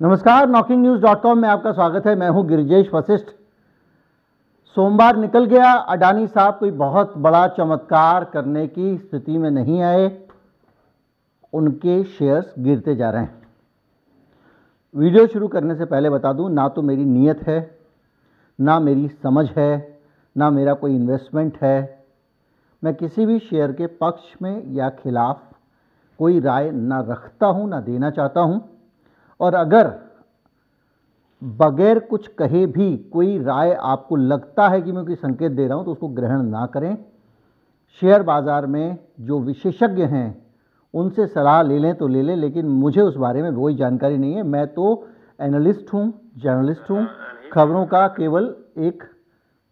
नमस्कार, knocking-news.com में आपका स्वागत है। मैं हूं गिरिजेश वशिष्ठ। सोमवार निकल गया, अडानी साहब कोई बहुत बड़ा चमत्कार करने की स्थिति में नहीं आए, उनके शेयर्स गिरते जा रहे हैं। वीडियो शुरू करने से पहले बता दूं, ना तो मेरी नीयत है, ना मेरी समझ है, ना मेरा कोई इन्वेस्टमेंट है। मैं किसी भी शेयर के पक्ष में या खिलाफ कोई राय ना रखता हूं, ना देना चाहता हूं। और अगर बगैर कुछ कहे भी कोई राय आपको लगता है कि मैं कोई संकेत दे रहा हूं, तो उसको ग्रहण ना करें। शेयर बाज़ार में जो विशेषज्ञ हैं उनसे सलाह ले लें तो ले लें, लेकिन मुझे उस बारे में कोई जानकारी नहीं है। मैं तो एनालिस्ट हूं, जर्नलिस्ट हूं, खबरों का केवल एक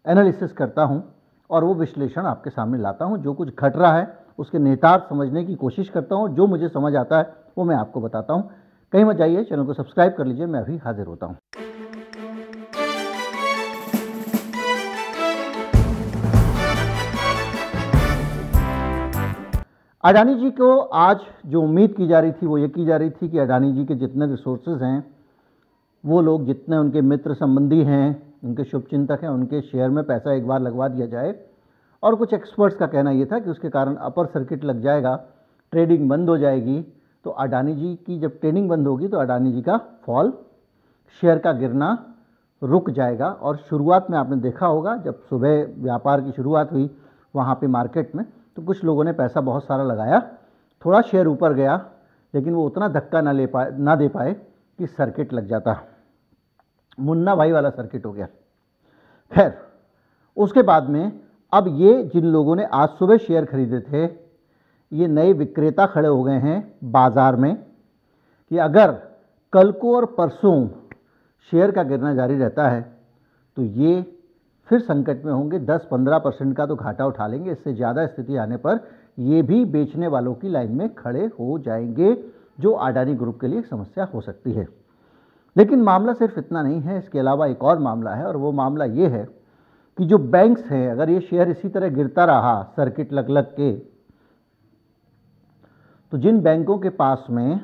एनालिसिस करता हूं और वो विश्लेषण आपके सामने लाता हूं। जो कुछ घट रहा है उसके निहितार्थ समझने की कोशिश करता हूं। जो मुझे समझ आता है वो मैं आपको बताता हूं। कहीं मत जाइए, चैनल को सब्सक्राइब कर लीजिए। मैं अभी हाजिर होता हूं। अडानी जी को आज जो उम्मीद की जा रही थी वो ये की जा रही थी कि अडानी जी के जितने रिसोर्सेज हैं, वो लोग जितने उनके मित्र संबंधी हैं, उनके शुभचिंतक हैं, उनके शेयर में पैसा एक बार लगवा दिया जाए। और कुछ एक्सपर्ट्स का कहना ये था कि उसके कारण अपर सर्किट लग जाएगा, ट्रेडिंग बंद हो जाएगी। तो अडानी जी की जब ट्रेडिंग बंद होगी तो अडानी जी का फॉल, शेयर का गिरना रुक जाएगा। और शुरुआत में आपने देखा होगा, जब सुबह व्यापार की शुरुआत हुई वहाँ पे मार्केट में, तो कुछ लोगों ने पैसा बहुत सारा लगाया, थोड़ा शेयर ऊपर गया, लेकिन वो उतना धक्का ना दे पाए कि सर्किट लग जाता। मुन्ना भाई वाला सर्किट हो गया। खैर, उसके बाद में अब ये जिन लोगों ने आज सुबह शेयर खरीदे थे, ये नए विक्रेता खड़े हो गए हैं बाजार में कि अगर कल को और परसों शेयर का गिरना जारी रहता है तो ये फिर संकट में होंगे। 10-15% का तो घाटा उठा लेंगे। इससे ज़्यादा स्थिति आने पर ये भी बेचने वालों की लाइन में खड़े हो जाएंगे, जो अडानी ग्रुप के लिए एक समस्या हो सकती है। लेकिन मामला सिर्फ इतना नहीं है, इसके अलावा एक और मामला है, और वो मामला ये है कि जो बैंक्स हैं, अगर ये शेयर इसी तरह गिरता रहा सर्किट लग के, तो जिन बैंकों के पास में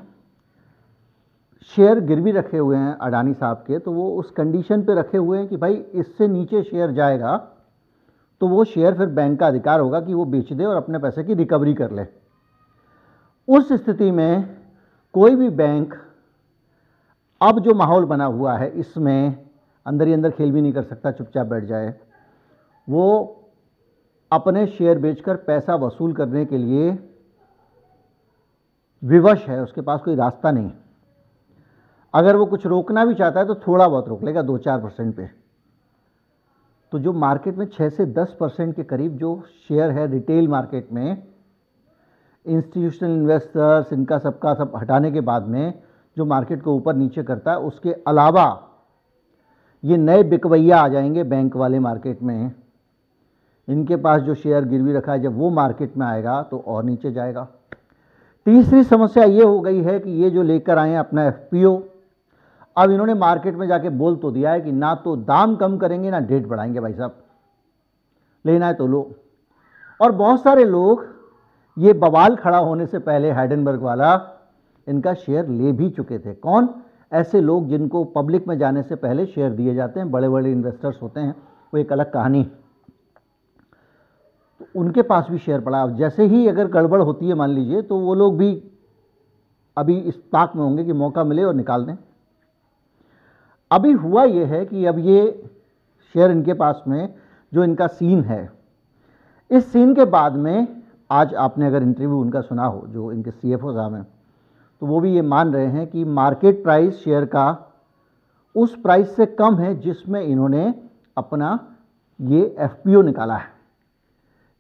शेयर गिरवी रखे हुए हैं अडानी साहब के, तो वो उस कंडीशन पे रखे हुए हैं कि भाई इससे नीचे शेयर जाएगा तो वो शेयर फिर बैंक का अधिकार होगा कि वो बेच दे और अपने पैसे की रिकवरी कर ले। उस स्थिति में कोई भी बैंक अब जो माहौल बना हुआ है इसमें अंदर ही अंदर खेल भी नहीं कर सकता, चुपचाप बैठ जाए। वो अपने शेयर बेचकर पैसा वसूल करने के लिए विवश है, उसके पास कोई रास्ता नहीं। अगर वो कुछ रोकना भी चाहता है तो थोड़ा बहुत रोक लेगा, 2-4% पे। तो जो मार्केट में 6 से 10% के करीब जो शेयर है रिटेल मार्केट में, इंस्टीट्यूशनल इन्वेस्टर्स, इनका सबका सब हटाने के बाद में जो मार्केट को ऊपर नीचे करता है, उसके अलावा ये नए बिकवैया आ जाएंगे बैंक वाले मार्केट में। इनके पास जो शेयर गिरवी रखा है, जब वो मार्केट में आएगा तो और नीचे जाएगा। तीसरी समस्या ये हो गई है कि ये जो लेकर आए हैं अपना एफपीओ, अब इन्होंने मार्केट में जाके बोल तो दिया है कि ना तो दाम कम करेंगे ना डेट बढ़ाएंगे। भाई साहब, लेना है तो लो। और बहुत सारे लोग ये बवाल खड़ा होने से पहले, हाइडेनबर्ग वाला, इनका शेयर ले भी चुके थे। कौन? ऐसे लोग जिनको पब्लिक में जाने से पहले शेयर दिए जाते हैं, बड़े बड़े इन्वेस्टर्स होते हैं, वो एक अलग कहानी। तो उनके पास भी शेयर पड़ा। अब जैसे ही अगर गड़बड़ होती है मान लीजिए, तो वो लोग भी अभी इस ताक में होंगे कि मौका मिले और निकाल दें। अभी हुआ ये है कि अब ये शेयर इनके पास में जो इनका सीन है, इस सीन के बाद में आज आपने अगर इंटरव्यू उनका सुना हो, जो इनके सीएफओ साहब हैं, तो वो भी ये मान रहे हैं कि मार्केट प्राइस शेयर का उस प्राइस से कम है जिसमें इन्होंने अपना ये एफपीओ निकाला है।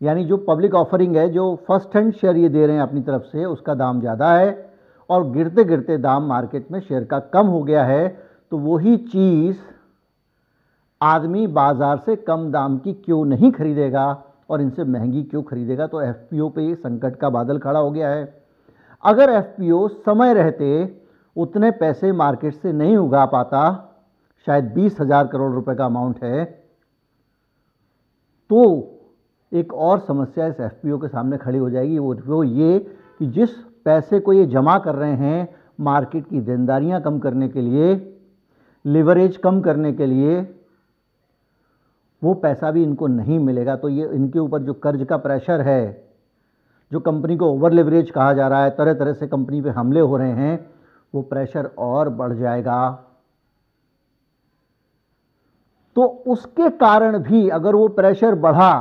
यानी जो पब्लिक ऑफरिंग है, जो फर्स्ट हैंड शेयर ये दे रहे हैं अपनी तरफ से, उसका दाम ज़्यादा है और गिरते गिरते दाम मार्केट में शेयर का कम हो गया है। तो वही चीज़ आदमी बाजार से कम दाम की क्यों नहीं खरीदेगा और इनसे महंगी क्यों खरीदेगा? तो एफपीओ पे ये संकट का बादल खड़ा हो गया है। अगर एफपीओ समय रहते उतने पैसे मार्केट से नहीं उगा पाता, शायद 20,000 करोड़ रुपए का अमाउंट है, तो एक और समस्या इस एफपीओ के सामने खड़ी हो जाएगी। वो ये कि जिस पैसे को ये जमा कर रहे हैं मार्केट की देनदारियां कम करने के लिए, लिवरेज कम करने के लिए, वो पैसा भी इनको नहीं मिलेगा। तो ये इनके ऊपर जो कर्ज का प्रेशर है, जो कंपनी को ओवर लिवरेज कहा जा रहा है, तरह तरह से कंपनी पे हमले हो रहे हैं, वो प्रेशर और बढ़ जाएगा। तो उसके कारण भी अगर वो प्रेशर बढ़ा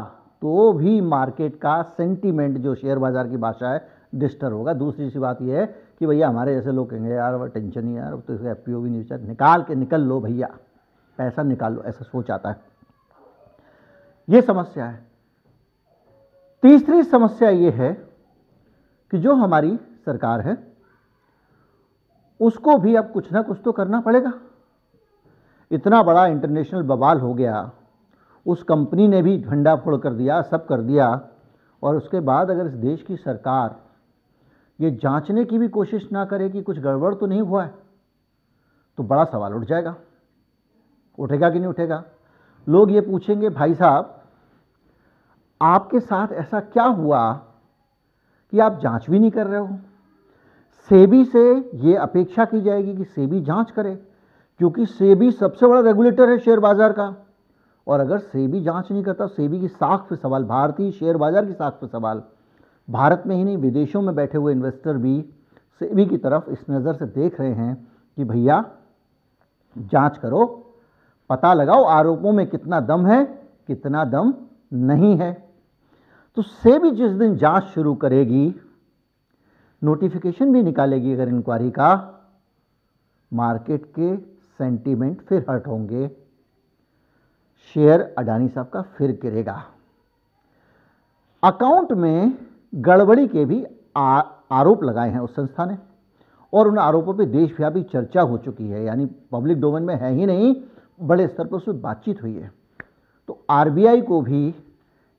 तो भी मार्केट का सेंटीमेंट, जो शेयर बाजार की भाषा है, डिस्टर्ब होगा। दूसरी सी बात यह है कि भैया हमारे जैसे लोग कहेंगे यार वो टेंशन ही यार, अब तो इसका एफपीओ भी नहीं बेचा, निकल लो भैया, पैसा निकाल लो, ऐसा सोच आता है। ये समस्या है। तीसरी समस्या ये है कि जो हमारी सरकार है उसको भी अब कुछ ना कुछ तो करना पड़ेगा। इतना बड़ा इंटरनेशनल बवाल हो गया, उस कंपनी ने भी झंडा फोड़ कर दिया, सब कर दिया, और उसके बाद अगर इस देश की सरकार ये जांचने की भी कोशिश ना करे कि कुछ गड़बड़ तो नहीं हुआ है, तो बड़ा सवाल उठ जाएगा। उठेगा कि नहीं उठेगा? लोग ये पूछेंगे भाई साहब आपके साथ ऐसा क्या हुआ कि आप जांच भी नहीं कर रहे हो? सेबी से ये अपेक्षा की जाएगी कि सेबी जांच करे, क्योंकि सेबी सबसे बड़ा रेगुलेटर है शेयर बाजार का, और अगर सेबी जांच नहीं करता, सेबी की साख पे सवाल, भारतीय शेयर बाजार की साख पे सवाल। भारत में ही नहीं, विदेशों में बैठे हुए इन्वेस्टर भी सेबी की तरफ इस नज़र से देख रहे हैं कि भैया जांच करो, पता लगाओ आरोपों में कितना दम है, कितना दम नहीं है। तो सेबी जिस दिन जांच शुरू करेगी, नोटिफिकेशन भी निकालेगी अगर इंक्वायरी का, मार्केट के सेंटीमेंट फिर हर्ट होंगे, शेयर अडानी साहब का फिर गिरेगा। अकाउंट में गड़बड़ी के भी आरोप लगाए हैं उस संस्था ने, और उन आरोपों पे देशव्यापी चर्चा हो चुकी है, यानी पब्लिक डोमेन में है ही नहीं, बड़े स्तर पर उसमें बातचीत हुई है। तो आरबीआई को भी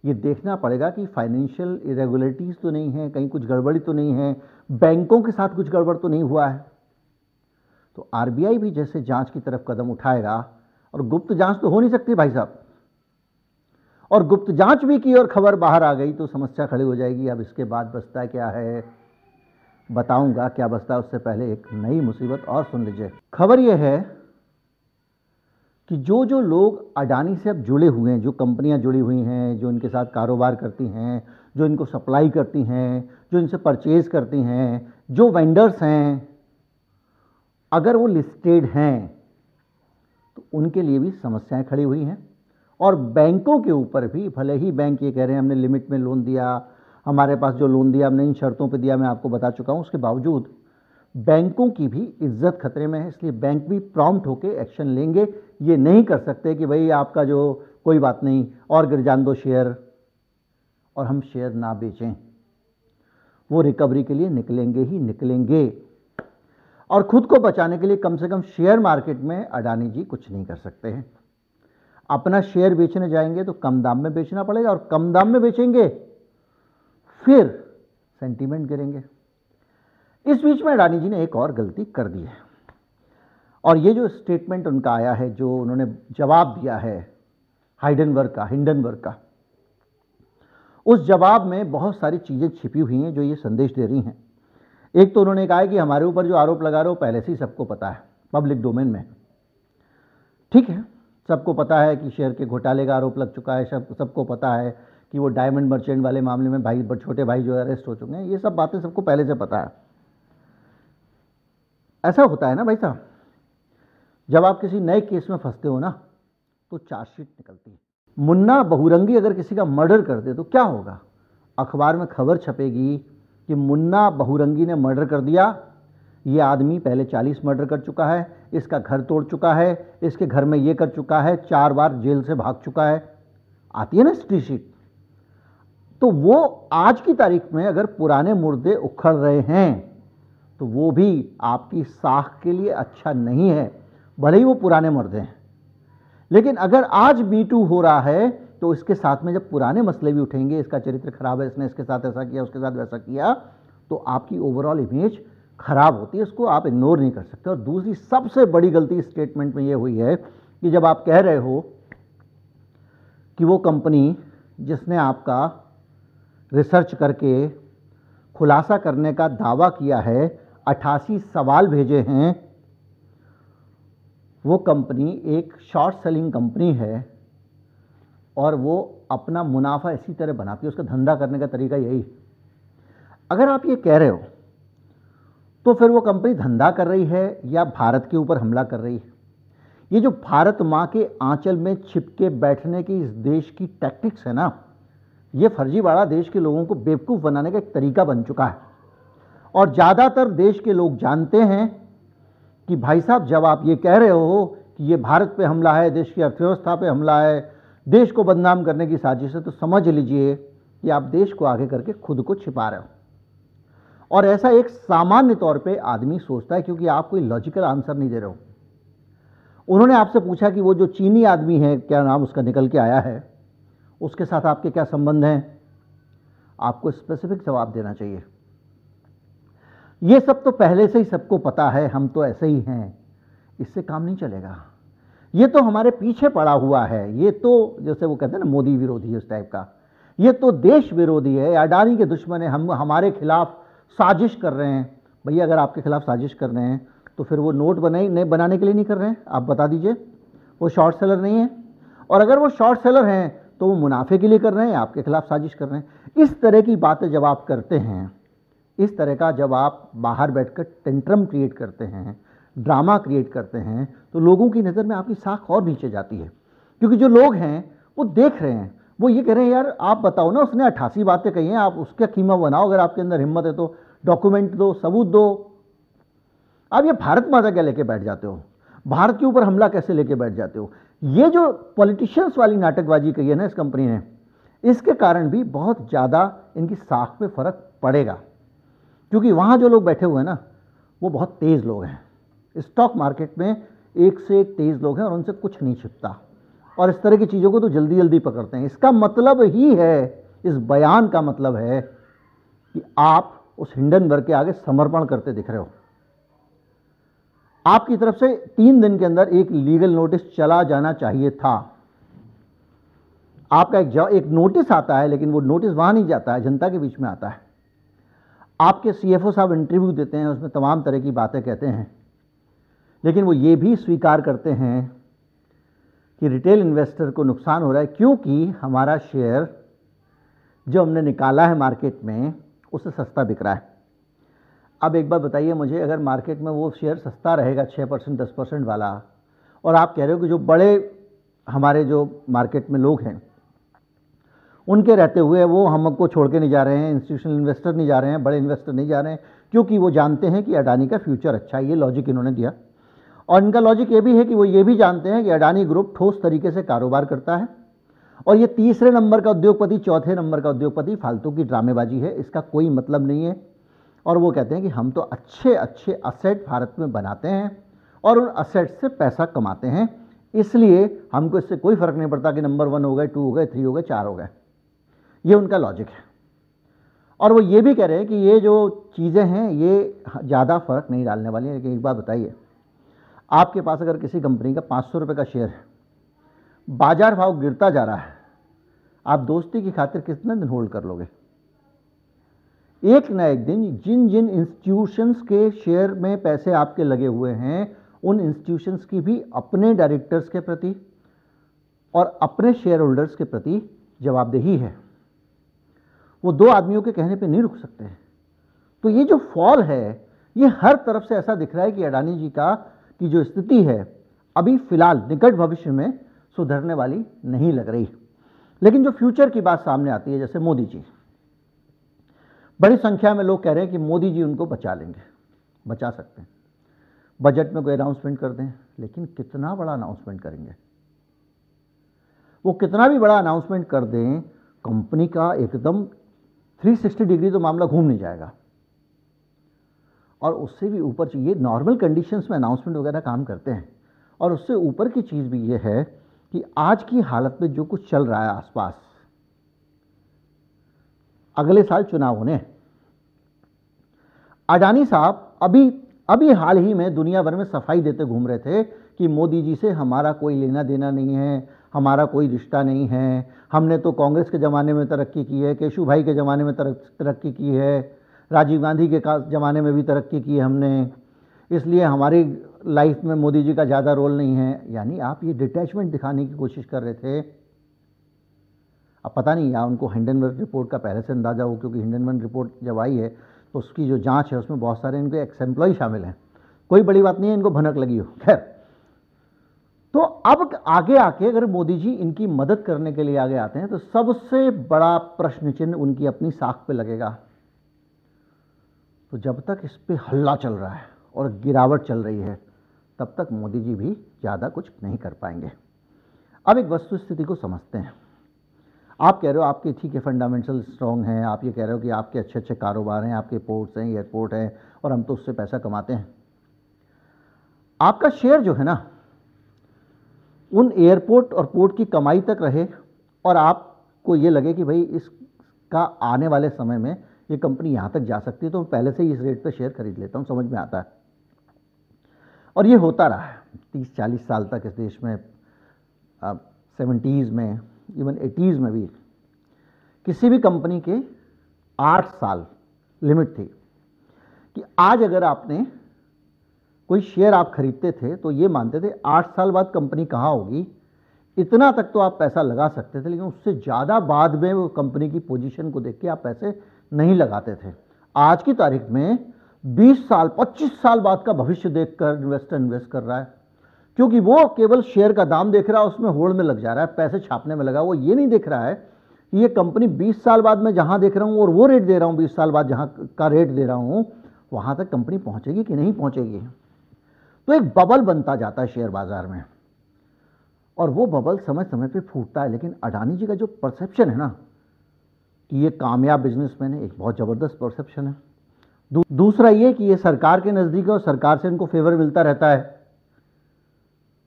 ये देखना पड़ेगा कि फाइनेंशियल इरेगुलरिटीज़ तो नहीं है, कहीं कुछ गड़बड़ी तो नहीं है, बैंकों के साथ कुछ गड़बड़ तो नहीं हुआ है। तो आरबीआई भी जैसे जांच की तरफ कदम उठाएगा, और गुप्त जांच तो हो नहीं सकती भाई साहब, और गुप्त जांच भी की और खबर बाहर आ गई तो समस्या खड़ी हो जाएगी। अब इसके बाद बचता क्या है, बताऊंगा क्या बचता है, उससे पहले एक नई मुसीबत और सुन लीजिए। खबर यह है कि जो जो लोग अडानी से अब जुड़े हुए हैं, जो कंपनियां जुड़ी हुई हैं, जो इनके साथ कारोबार करती हैं, जो इनको सप्लाई करती हैं, जो इनसे परचेज करती हैं, जो वेंडर्स हैं, अगर वो लिस्टेड हैं तो उनके लिए भी समस्याएं खड़ी हुई हैं। और बैंकों के ऊपर भी, भले ही बैंक ये कह रहे हैं हमने लिमिट में लोन दिया, हमारे पास जो लोन दिया हमने इन शर्तों पे दिया, मैं आपको बता चुका हूं, उसके बावजूद बैंकों की भी इज्जत खतरे में है। इसलिए बैंक भी प्रॉम्प्ट होकर एक्शन लेंगे। ये नहीं कर सकते कि भाई आपका जो कोई बात नहीं और गिर जान दो शेयर और हम शेयर ना बेचें। वो रिकवरी के लिए निकलेंगे ही निकलेंगे, और खुद को बचाने के लिए कम से कम शेयर मार्केट में अडानी जी कुछ नहीं कर सकते हैं। अपना शेयर बेचने जाएंगे तो कम दाम में बेचना पड़ेगा, और कम दाम में बेचेंगे फिर सेंटीमेंट गिरेंगे। इस बीच में अडानी जी ने एक और गलती कर दी है, और ये जो स्टेटमेंट उनका आया है, जो उन्होंने जवाब दिया है हिंडनबर्ग का, उस जवाब में बहुत सारी चीज़ें छिपी हुई हैं जो ये संदेश दे रही हैं। एक तो उन्होंने कहा है कि हमारे ऊपर जो आरोप लगा रहे हो पहले से ही सबको पता है, पब्लिक डोमेन में, ठीक है, सबको पता है कि शेयर के घोटाले का आरोप लग चुका है, सबको पता है कि वो डायमंड मर्चेंट वाले मामले में भाई छोटे भाई जो अरेस्ट हो चुके हैं, ये सब बातें सबको पहले से पता है। ऐसा होता है ना भाई साहब, जब आप किसी नए केस में फंसते हो ना तो चार्जशीट निकलती है। मुन्ना बहुरंगी अगर किसी का मर्डर कर दे तो क्या होगा? अखबार में खबर छपेगी कि मुन्ना बहुरंगी ने मर्डर कर दिया, ये आदमी पहले 40 मर्डर कर चुका है, इसका घर तोड़ चुका है, इसके घर में ये कर चुका है, 4 बार जेल से भाग चुका है। आती है ना हिस्ट्री शीट। तो वो आज की तारीख में अगर पुराने मुर्दे उखड़ रहे हैं तो वो भी आपकी साख के लिए अच्छा नहीं है, भले ही वो पुराने मुर्दे हैं। लेकिन अगर आज मीटू हो रहा है तो इसके साथ में जब पुराने मसले भी उठेंगे, इसका चरित्र खराब है, इसने इसके साथ ऐसा किया, उसके साथ वैसा किया, तो आपकी ओवरऑल इमेज खराब होती है, इसको आप इग्नोर नहीं कर सकते। और दूसरी सबसे बड़ी गलती इस स्टेटमेंट में ये हुई है कि जब आप कह रहे हो कि वो कंपनी जिसने आपका रिसर्च करके खुलासा करने का दावा किया है, 88 सवाल भेजे हैं। वो कंपनी एक शॉर्ट सेलिंग कंपनी है और वो अपना मुनाफा इसी तरह बनाती है, उसका धंधा करने का तरीका यही। अगर आप ये कह रहे हो तो फिर वो कंपनी धंधा कर रही है या भारत के ऊपर हमला कर रही है? ये जो भारत माँ के आंचल में छिपके बैठने की इस देश की टैक्टिक्स है ना, ये फर्जीवाड़ा देश के लोगों को बेवकूफ़ बनाने का एक तरीका बन चुका है। और ज़्यादातर देश के लोग जानते हैं कि भाई साहब, जब आप ये कह रहे हो कि ये भारत पे हमला है, देश की अर्थव्यवस्था पे हमला है, देश को बदनाम करने की साजिश है, तो समझ लीजिए कि आप देश को आगे करके खुद को छिपा रहे हो। और ऐसा एक सामान्य तौर पे आदमी सोचता है, क्योंकि आप कोई लॉजिकल आंसर नहीं दे रहे हो। उन्होंने आपसे पूछा कि वो जो चीनी आदमी है, क्या नाम उसका निकल के आया है, उसके साथ आपके क्या संबंध हैं? आपको स्पेसिफिक जवाब देना चाहिए। ये सब तो पहले से ही सबको पता है, हम तो ऐसे ही हैं, इससे काम नहीं चलेगा। ये तो हमारे पीछे पड़ा हुआ है, ये तो जैसे वो कहते हैं ना मोदी विरोधी है, उस टाइप का। ये तो देश विरोधी है, अडानी के दुश्मन है, हम हमारे खिलाफ साजिश कर रहे हैं। भैया, अगर आपके खिलाफ साजिश कर रहे हैं तो फिर वो नोट बनाने के लिए नहीं कर रहे हैं, आप बता दीजिए। वो शॉर्ट सेलर नहीं है, और अगर वो शॉर्ट सेलर हैं तो वो मुनाफे के लिए कर रहे हैं, आपके खिलाफ साजिश कर रहे हैं। इस तरह की बातें जब आप करते हैं, इस तरह का जब आप बाहर बैठकर टेंट्रम क्रिएट करते हैं, ड्रामा क्रिएट करते हैं, तो लोगों की नज़र में आपकी साख और नीचे जाती है। क्योंकि जो लोग हैं वो देख रहे हैं, वो ये कह रहे हैं, यार आप बताओ ना, उसने 88 बातें कही हैं, आप उसका कीमा बनाओ, अगर आपके अंदर हिम्मत है तो डॉक्यूमेंट दो, सबूत दो। आप ये भारत माता क्या लेके बैठ जाते हो? भारत के ऊपर हमला कैसे लेके बैठ जाते हो? ये जो पॉलिटिशियंस वाली नाटकबाजी कही है ना इस कंपनी ने, इसके कारण भी बहुत ज़्यादा इनकी साख पे फर्क पड़ेगा। क्योंकि वहाँ जो लोग बैठे हुए हैं ना, वो बहुत तेज़ लोग हैं। स्टॉक मार्केट में एक से एक तेज़ लोग हैं और उनसे कुछ नहीं छिपता, और इस तरह की चीज़ों को तो जल्दी जल्दी पकड़ते हैं। इसका मतलब ही है, इस बयान का मतलब है कि आप उस हिंडनबर्ग के आगे समर्पण करते दिख रहे हो। आपकी तरफ से 3 दिन के अंदर एक लीगल नोटिस चला जाना चाहिए था। आपका एक नोटिस आता है, लेकिन वो नोटिस वहां नहीं जाता है, जनता के बीच में आता है। आपके सीएफओ साहब इंटरव्यू देते हैं, उसमें तमाम तरह की बातें कहते हैं, लेकिन वो ये भी स्वीकार करते हैं कि रिटेल इन्वेस्टर को नुकसान हो रहा है, क्योंकि हमारा शेयर जो हमने निकाला है मार्केट में, उससे सस्ता बिक रहा है। अब एक बार बताइए मुझे, अगर मार्केट में वो शेयर सस्ता रहेगा 6% 10% वाला, और आप कह रहे हो कि जो बड़े हमारे जो मार्केट में लोग हैं उनके रहते हुए वो हमको छोड़ के नहीं जा रहे हैं, इंस्टीट्यूशनल इन्वेस्टर नहीं जा रहे हैं, बड़े इन्वेस्टर नहीं जा रहे हैं, क्योंकि वो जानते हैं कि अडानी का फ्यूचर अच्छा है। ये लॉजिक इन्होंने दिया। और इनका लॉजिक ये भी है कि वो ये भी जानते हैं कि अडानी ग्रुप ठोस तरीके से कारोबार करता है, और ये 3रे नंबर का उद्योगपति, 4थे नंबर का उद्योगपति फालतू की ड्रामेबाजी है, इसका कोई मतलब नहीं है। और वो कहते हैं कि हम तो अच्छे अच्छे असेट भारत में बनाते हैं और उन असेट से पैसा कमाते हैं, इसलिए हमको इससे कोई फर्क नहीं पड़ता कि नंबर 1 हो गए, 2 हो गए, 3 हो गए, 4 हो गए। ये उनका लॉजिक है। और वो ये भी कह रहे हैं कि ये जो चीज़ें हैं ये ज़्यादा फर्क नहीं डालने वाली हैं। लेकिन एक बात बताइए, आपके पास अगर किसी कंपनी का 500 रुपये का शेयर है, बाजार भाव गिरता जा रहा है, आप दोस्ती की खातिर कितने दिन होल्ड कर लोगे? एक ना एक दिन जिन जिन इंस्टीट्यूशंस के शेयर में पैसे आपके लगे हुए हैं, उन इंस्टीट्यूशंस की भी अपने डायरेक्टर्स के प्रति और अपने शेयर होल्डर्स के प्रति जवाबदेही है। वो 2 आदमियों के कहने पे नहीं रुक सकते। तो ये जो फॉल है, ये हर तरफ से ऐसा दिख रहा है कि अडानी जी की जो स्थिति है अभी फिलहाल निकट भविष्य में सुधरने वाली नहीं लग रही। लेकिन जो फ्यूचर की बात सामने आती है, जैसे मोदी जी, बड़ी संख्या में लोग कह रहे हैं कि मोदी जी उनको बचा लेंगे, बचा सकते हैं, बजट में कोई अनाउंसमेंट कर दें। लेकिन कितना बड़ा अनाउंसमेंट करेंगे? वो कितना भी बड़ा अनाउंसमेंट कर दें, कंपनी का एकदम 360 डिग्री तो मामला घूम नहीं जाएगा। और उससे भी ऊपर ये नॉर्मल कंडीशंस में अनाउंसमेंट वगैरह काम करते हैं। और उससे ऊपर की चीज़ भी ये है कि आज की हालत में जो कुछ चल रहा है आसपास, अगले साल चुनाव होने, अडानी साहब अभी हाल ही में दुनिया भर में सफाई देते घूम रहे थे कि मोदी जी से हमारा कोई लेना देना नहीं है, हमारा कोई रिश्ता नहीं है, हमने तो कांग्रेस के ज़माने में तरक्की की है, केशु भाई के ज़माने में तरक्की की है, राजीव गांधी के ज़माने में भी तरक्की की हमने, इसलिए हमारी लाइफ में मोदी जी का ज़्यादा रोल नहीं है। यानी आप ये डिटैचमेंट दिखाने की कोशिश कर रहे थे। अब पता नहीं या उनको हिंडनबर्ग रिपोर्ट का पहले से अंदाज़ा हो, क्योंकि हिंडनबर्ग रिपोर्ट जब आई है तो उसकी जो जांच है उसमें बहुत सारे इनके एक्स एम्प्लॉय शामिल हैं। कोई बड़ी बात नहीं है, इनको भनक लगी हो। खैर, तो अब आगे आके अगर मोदी जी इनकी मदद करने के लिए आगे आते हैं तो सबसे बड़ा प्रश्न चिन्ह उनकी अपनी साख पे लगेगा। तो जब तक इस पे हल्ला चल रहा है और गिरावट चल रही है, तब तक मोदी जी भी ज़्यादा कुछ नहीं कर पाएंगे। अब एक वस्तु स्थिति को समझते हैं। आप कह रहे हो आपके ठीक है फंडामेंटल स्ट्रॉन्ग हैं, आप ये कह रहे हो कि आपके अच्छे अच्छे कारोबार हैं, आपके पोर्ट्स हैं, एयरपोर्ट हैं और हम तो उससे पैसा कमाते हैं। आपका शेयर जो है ना उन एयरपोर्ट और पोर्ट की कमाई तक रहे और आपको ये लगे कि भाई इसका आने वाले समय में ये कंपनी यहाँ तक जा सकती है, तो मैं पहले से ही इस रेट पे शेयर खरीद लेता हूँ, समझ में आता है। और ये होता रहा है 30-40 साल तक इस देश में। 70s में, इवन 80s में भी किसी भी कंपनी के 8 साल लिमिट थी कि आज अगर आपने कोई शेयर आप खरीदते थे तो ये मानते थे 8 साल बाद कंपनी कहाँ होगी, इतना तक तो आप पैसा लगा सकते थे, लेकिन उससे ज़्यादा बाद में वो कंपनी की पोजीशन को देख के आप पैसे नहीं लगाते थे। आज की तारीख में 20 साल 25 साल बाद का भविष्य देखकर इन्वेस्टर इन्वेस्ट कर रहा है, क्योंकि वो केवल शेयर का दाम देख रहा है, उसमें होड़ में लग जा रहा है, पैसे छापने में लगा। वो ये नहीं देख रहा है कि ये कंपनी 20 साल बाद मैं जहाँ देख रहा हूँ और वो रेट दे रहा हूँ, 20 साल बाद जहाँ का रेट दे रहा हूँ वहाँ तक कंपनी पहुँचेगी कि नहीं पहुँचेगी। तो एक बबल बनता जाता है शेयर बाजार में और वो बबल समय समय पे फूटता है। लेकिन अडानी जी का जो परसेप्शन है ना कि ये कामयाब बिजनेसमैन है, एक बहुत ज़बरदस्त परसेप्शन है। दूसरा ये कि ये सरकार के नज़दीक है और सरकार से इनको फेवर मिलता रहता है।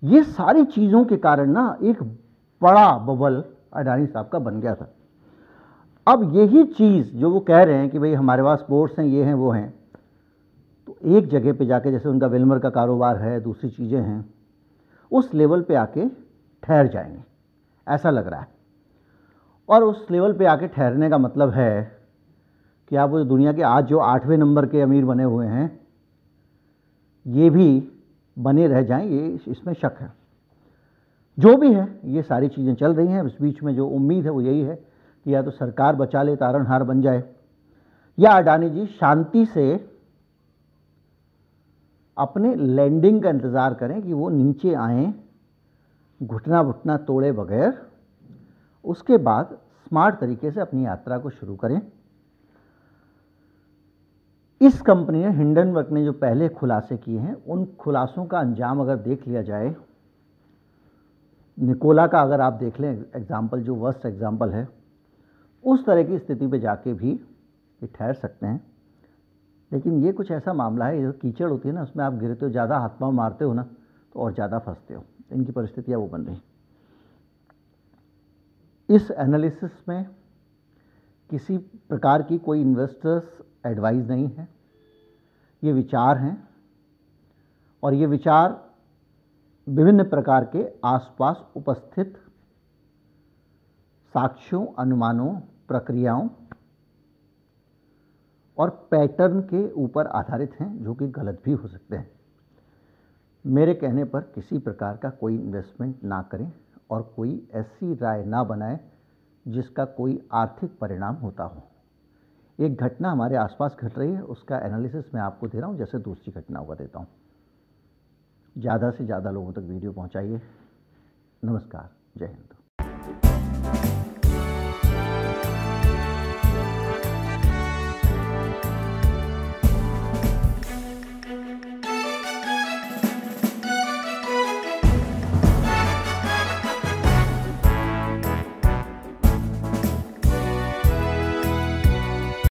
ये सारी चीज़ों के कारण ना एक बड़ा बबल अडानी साहब का बन गया था। अब यही चीज़ जो वो कह रहे हैं कि भाई हमारे पास पोर्ट्स हैं, ये हैं, वो हैं, तो एक जगह पे जाके जैसे उनका विल्मर का कारोबार है, दूसरी चीज़ें हैं, उस लेवल पे आके ठहर जाएंगे ऐसा लग रहा है। और उस लेवल पे आके ठहरने का मतलब है कि आप वो दुनिया के आज जो 8वें नंबर के अमीर बने हुए हैं ये भी बने रह जाएं, ये इसमें शक है। जो भी है ये सारी चीज़ें चल रही हैं। इस बीच में जो उम्मीद है वो यही है कि या तो सरकार बचा ले, तारनहार बन जाए, या अडानी जी शांति से अपने लैंडिंग का इंतज़ार करें कि वो नीचे आएँ घुटना घुटना तोड़े बगैर, उसके बाद स्मार्ट तरीके से अपनी यात्रा को शुरू करें। इस कंपनी ने, हिंडनबर्ग ने जो पहले खुलासे किए हैं, उन खुलासों का अंजाम अगर देख लिया जाए, निकोला का अगर आप देख लें एग्जाम्पल, जो वर्स्ट एग्जाम्पल है, उस तरह की स्थिति पे जाके भी ये ठहर सकते हैं। लेकिन ये कुछ ऐसा मामला है, ये कीचड़ होती है ना, उसमें आप गिरते हो, ज़्यादा हाथ पाँव मारते हो ना तो और ज़्यादा फंसते हो। इनकी परिस्थितियाँ वो बन रही। इस एनालिसिस में किसी प्रकार की कोई इन्वेस्टर्स एडवाइस नहीं है, ये विचार हैं और ये विचार विभिन्न प्रकार के आसपास उपस्थित साक्ष्यों, अनुमानों, प्रक्रियाओं और पैटर्न के ऊपर आधारित हैं, जो कि गलत भी हो सकते हैं। मेरे कहने पर किसी प्रकार का कोई इन्वेस्टमेंट ना करें और कोई ऐसी राय ना बनाएं जिसका कोई आर्थिक परिणाम होता हो। एक घटना हमारे आसपास घट रही है, उसका एनालिसिस मैं आपको दे रहा हूं जैसे दूसरी घटनाओं का देता हूं। ज़्यादा से ज़्यादा लोगों तक वीडियो पहुंचाइए। नमस्कार, जय हिंद।